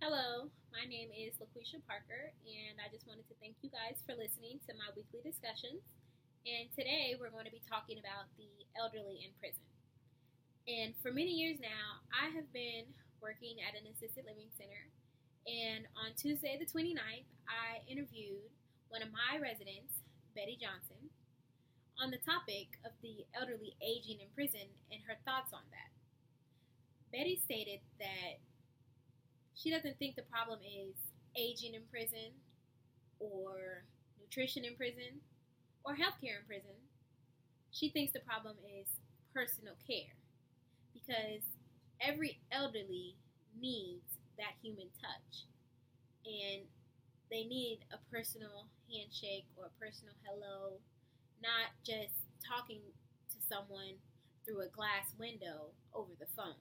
Hello, my name is LaQuisha Parker, and I just wanted to thank you guys for listening to my weekly discussions. And today we're going to be talking about the elderly in prison. And for many years now, I have been working at an assisted living center. And on Tuesday, the 29th, I interviewed one of my residents, Betty Johnson, on the topic of the elderly aging in prison and her thoughts on that. Betty stated that she doesn't think the problem is aging in prison or nutrition in prison or healthcare in prison. She thinks the problem is personal care because every elderly needs that human touch and they need a personal handshake or a personal hello, not just talking to someone through a glass window over the phone.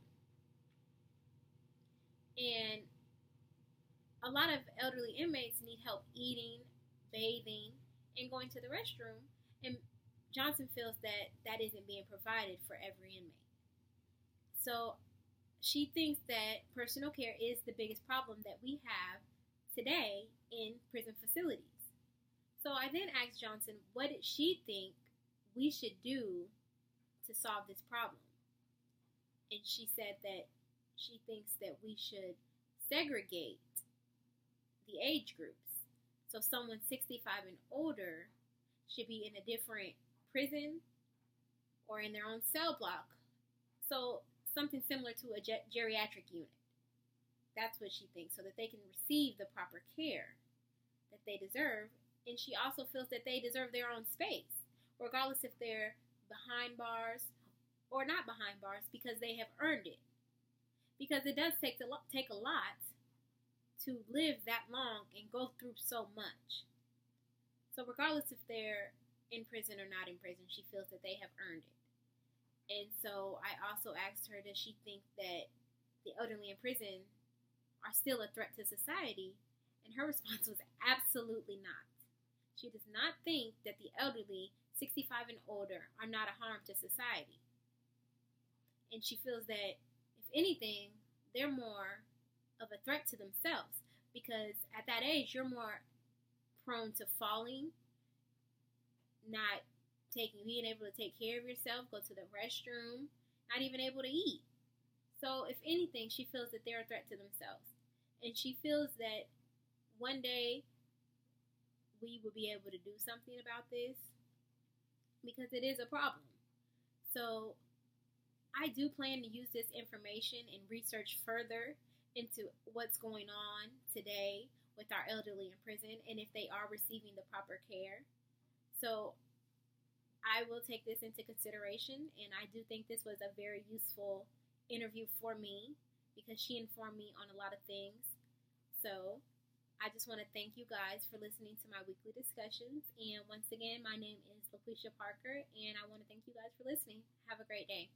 And a lot of elderly inmates need help eating, bathing, and going to the restroom. And Johnson feels that that isn't being provided for every inmate. So she thinks that personal care is the biggest problem that we have today in prison facilities. So I then asked Johnson, what did she think we should do to solve this problem? And she said that she thinks that we should segregate the age groups. So someone 65 and older should be in a different prison or in their own cell block. So something similar to a geriatric unit. That's what she thinks, so that they can receive the proper care that they deserve. And she also feels that they deserve their own space, regardless if they're behind bars or not behind bars, because they have earned it. Because it does take a lot to live that long and go through so much. So regardless if they're in prison or not in prison, she feels that they have earned it. And so I also asked her, does she think that the elderly in prison are still a threat to society? And her response was absolutely not. She does not think that the elderly 65 and older are not a harm to society. And she feels that if anything, they're more of a threat to themselves because at that age, you're more prone to falling, not being able to take care of yourself, go to the restroom, not even able to eat. So if anything, she feels that they're a threat to themselves. And she feels that one day we will be able to do something about this because it is a problem. So I do plan to use this information and research further into what's going on today with our elderly in prison and if they are receiving the proper care. So I will take this into consideration, and I do think this was a very useful interview for me because she informed me on a lot of things. So I just want to thank you guys for listening to my weekly discussions. And once again, my name is LaQuisha Parker, and I want to thank you guys for listening. Have a great day.